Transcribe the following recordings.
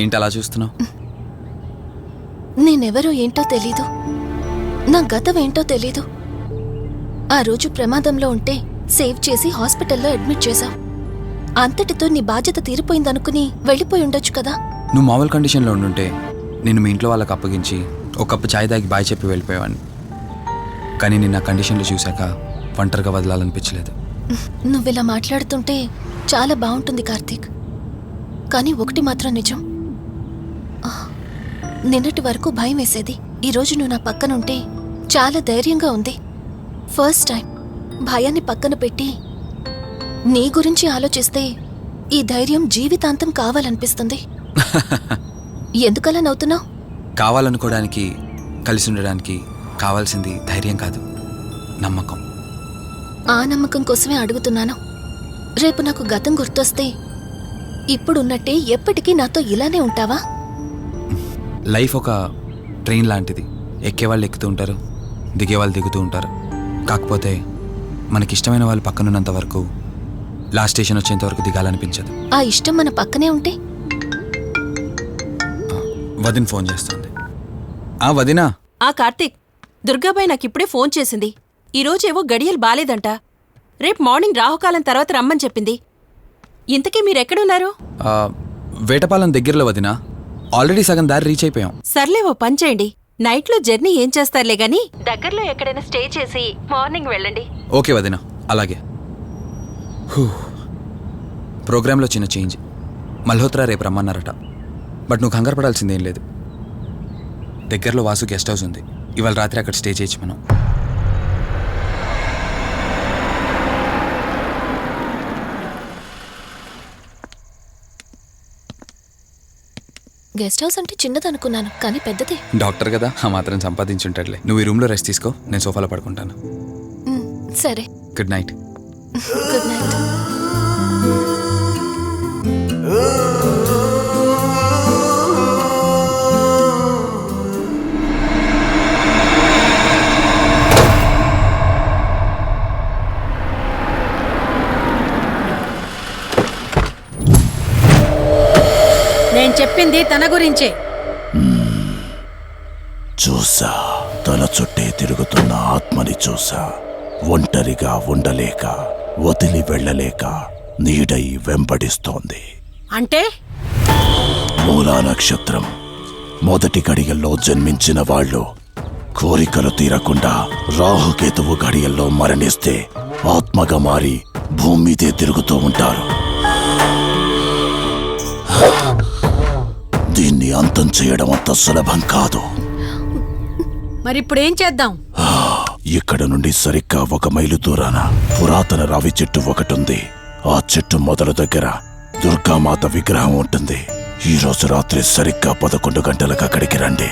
ఏంటి అలా చూస్తున్నావు? నేనెవరో ఏంటో తెలీదు, నా గతం ఏంటో తెలీదు. ఆ రోజు ప్రమాదంలో ఉంటే సేవ్ చేసి హాస్పిటల్లో అడ్మిట్ చేశావు. అంతటితో నీ బాధ్యత తీరిపోయిందనుకుని వెళ్ళిపోయి ఉండొచ్చు కదా. నువ్వు మామూలు కండిషన్లో ఉండుంటే నేను మీ ఇంట్లో వాళ్ళకి అప్పగించి ఒక కప్పు ఛాయ్ తాగి బాయ్ చెప్పి వెళ్ళిపోయేవాడిని. కానీ నేను నా కండిషన్లో చూశాక ఒంటరిగా వదలాలనిపించలేదు. నువ్విలా మాట్లాడుతుంటే చాలా బాగుంటుంది కార్తీక్. కానీ ఒకటి మాత్రం నిజం, నిన్నటి వరకు భయం వేసేది. ఈరోజు నువ్వు నా పక్కనుంటే చాలా ధైర్యంగా ఉంది. ఫస్ట్ టైం భయాన్ని పక్కన పెట్టి నీ గురించి ఆలోచిస్తే ఈ ధైర్యం జీవితాంతం కావాలనిపిస్తుంది. ఎందుకలా నవ్వుతున్నావు? కావాలనుకోవడానికి, కలిసి ఉండడానికి కావాల్సింది ధైర్యం కాదు, నమ్మకం. ఆ నమ్మకం కోసమే అడుగుతున్నాను. రేపు నాకు గతం గుర్తొస్తే ఇప్పుడున్నట్టే ఎప్పటికీ నాతో ఇలానే ఉంటావా? లైఫ్ ఒక ట్రైన్ లాంటిది. ఎక్కేవాళ్ళు ఎక్కుతూ ఉంటారు, దిగేవాళ్ళు దిగుతూ ఉంటారు. కాకపోతే మనకిష్టమైన వాళ్ళు పక్కనున్నంత వరకు లాస్ట్ స్టేషన్ వచ్చేంత వరకు దిగాలనిపించదు. ఆ ఇష్టం మన పక్కనే ఉంటే? వదిన ఫోన్ చేస్తుంది. వదినా. కార్తీక్, దుర్గాబాయ్ నాకిప్పుడే ఫోన్ చేసింది. ఈరోజేవో గడియలు బాలేదంట. రేపు మార్నింగ్ రాహుకాలం తర్వాత రమ్మని చెప్పింది. ఇంతకీ మీరెక్కడున్నారు? వేటపాలెం దగ్గరలో వదినా. ఆల్రెడీ సగం దారి రీచ్ అయిపోయాం. సర్లే, ఓ పని చేయండి. నైట్లో జర్నీ ఏం చేస్తారులే గాని దగ్గరలో ఎక్కడైనా స్టే చేసి మార్నింగ్ వెళ్ళండి. ఓకే వదినా, అలాగే. ప్రోగ్రాంలో చిన్న చేంజ్. మల్హోత్రా రేపు రమ్మన్నారట. బట్ నువ్వు కంగారు పడాల్సిందేం లేదు. దగ్గరలో వాసు గెస్ట్ హౌస్ ఉంది. ఇవాళ రాత్రి అక్కడ స్టే చేయొచ్చు మనం. గెస్ట్ హౌస్ అంటే చిన్నదనుకున్నాను, కానీ పెద్దదే. డాక్టర్ కదా, ఆ మాత్రం సంపాదించుంటాడులే. నువ్వు ఈ రూమ్లో రెస్ట్ తీసుకో, నేను సోఫాలో పడుకుంటాను. సరే, గుడ్ నైట్. Good night. నేను చెప్పింది తన గురించే. చూసా, తన చుట్టే తిరుగుతున్న ఆత్మని చూసా. ఒంటరిగా ఉండలేక, వదిలి వెళ్ళలేక నీడై వెంబడిస్తోంది. అంటే మూలా నక్షత్రం మొదటి గడియల్లో జన్మించిన వాళ్ళు కోరికలు తీరకుండా రాహుకేతువు గడియల్లో మరణిస్తే ఆత్మగా మారి భూమి మీదే తిరుగుతూ ఉంటారు. దీన్ని అంతం చేయడం అంత సులభం కాదు. మరిప్పుడేం చేద్దాం? ఇక్కడ నుండి సరిగ్గా 1 మైలు దూరాన పురాతన రావి చెట్టు ఒకటుంది. ఆ చెట్టు మొదల దగ్గర దుర్గామాత విగ్రహం ఉంటుంది. ఈ రోజు రాత్రి సరిగ్గా 11 గంటలకు అక్కడికి రండి.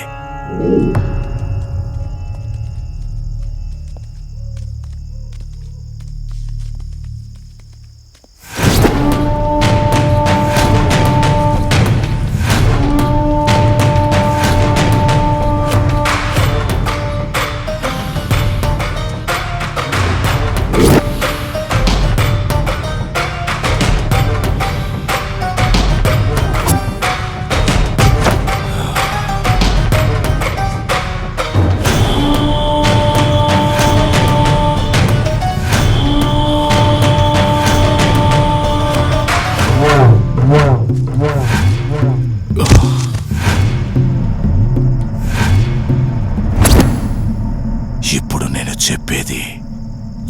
ఇప్పుడు నేను చెప్పేది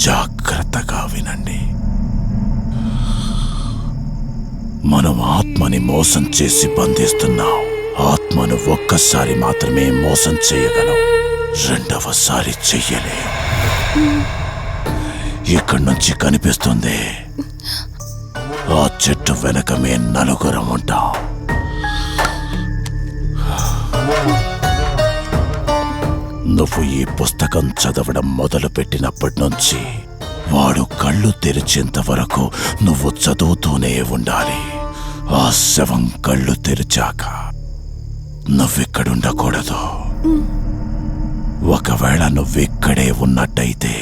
జాగ్రత్తగా వినండి. మనం ఆత్మని మోసం చేసి బంధిస్తున్నాం. ఆత్మను ఒక్కసారి మాత్రమే మోసం చేయగలం, రెండవసారి చెయ్యలేం. ఇక్కడి నుంచి కనిపిస్తుంది, ఆ చెట్టు వెనకమే నలుగురం ఉంటాం. నువ్వు ఈ పుస్తకం చదవడం మొదలుపెట్టినప్పటి నుంచి వాడు కళ్ళు తెరిచేంత వరకు నువ్వు చదువుతూనే ఉండాలి. ఆ శవం కళ్ళు తెరిచాక నువ్విక్కడుండకూడదు. ఒకవేళ నువ్విక్కడే ఉన్నట్టయితే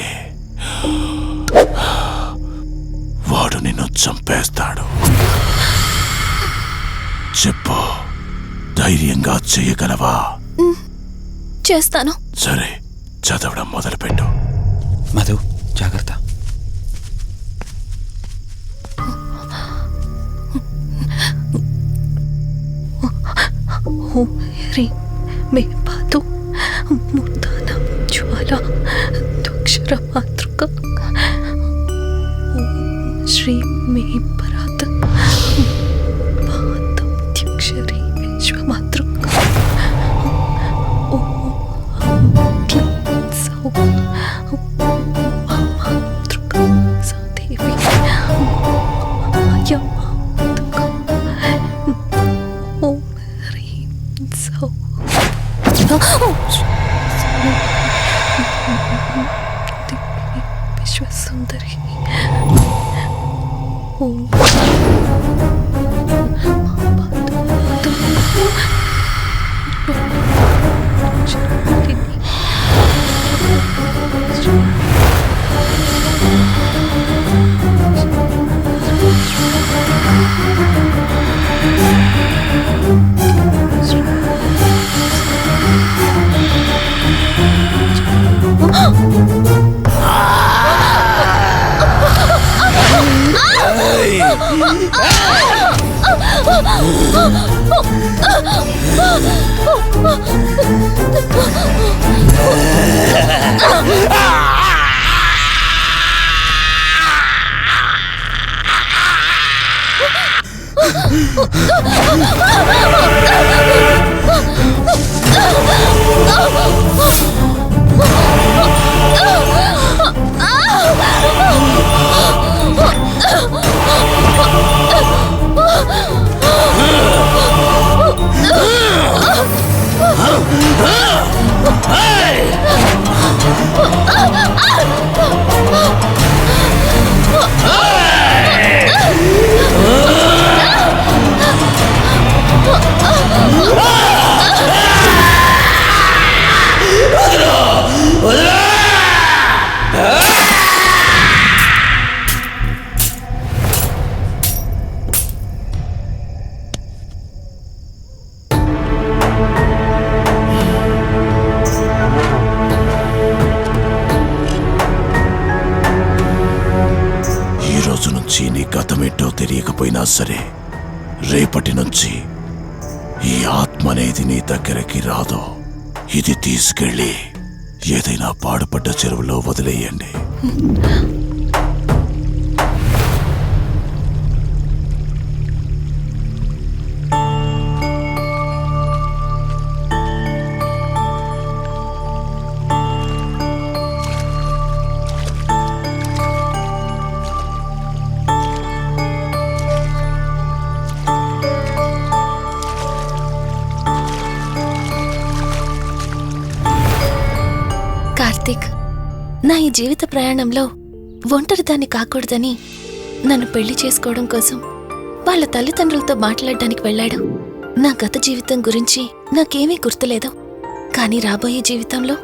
వాడు నిన్ను చంపేస్తాడు. చెప్పు, ధైర్యంగా చేయగలవా? చేస్తాను. సరే, చదవడం మొదలుపెట్టు. మధు జాగ్రత్త. హ్రీం మే పాదు మూర్ధాన జ్వాల త్వక్షర మాతృక శ్రీం మే పరాత్ పాదం త్యక్షరి విశ్వమాతృక మాతృక సాదేవి ఓం హ్రీం సౌ విశ్వసుందరి ఓం నీ గతమేంటో తెలియకపోయినా సరే, రేపటి నుంచి ఈ ఆత్మ అనేది నీ దగ్గరికి రాదు. ఇది తీసుకెళ్ళి ఏదైనా పాడుపడ్డ చెరువులో వదిలేయండి. కార్తీక్, నా ఈ జీవిత ప్రయాణంలో ఒంటరిదాన్ని కాకూడదని నన్ను పెళ్లి చేసుకోవడం కోసం వాళ్ళ తల్లిదండ్రులతో మాట్లాడడానికి వెళ్ళాడు. నా గత జీవితం గురించి నాకేమీ గుర్తులేదు, కానీ రాబోయే జీవితంలో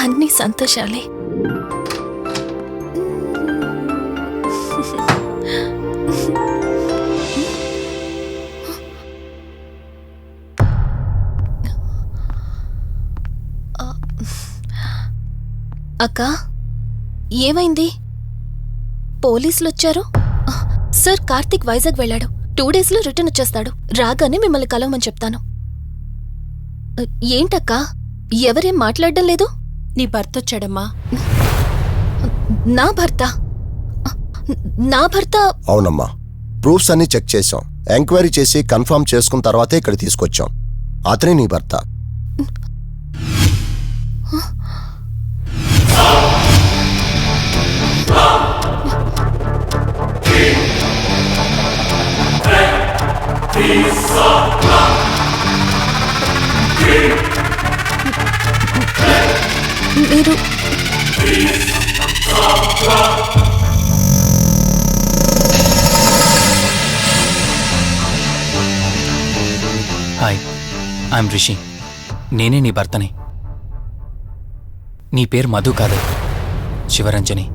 అన్ని సంతోషాలే. అక్కా, ఏమైంది? పోలీసులొచ్చారు. సార్, కార్తీక్ వైజాగ్ వెళ్ళాడు. 2 డేస్లో రిటర్న్ వచ్చేస్తాడు. రాగానే మిమ్మల్ని కలవమని చెప్తాను. ఏంటక్కా, ఎవరేం మాట్లాడడం లేదు? నీ భర్త వచ్చాడమ్మా. నా భర్త? నా భర్త? అవునమ్మా, ప్రూఫ్స్ అన్ని చెక్ చేశాం. ఎంక్వైరీ చేసి కన్ఫర్మ్ చేసుకున్న తర్వాతే ఇక్కడ తీసుకొచ్చాం. అతనే నీ భర్త. మీరు హాయ్, ఐఎమ్ రిషి. నేనే నీ భర్తని. నీ పేరు మధు కాదు, శివరంజని.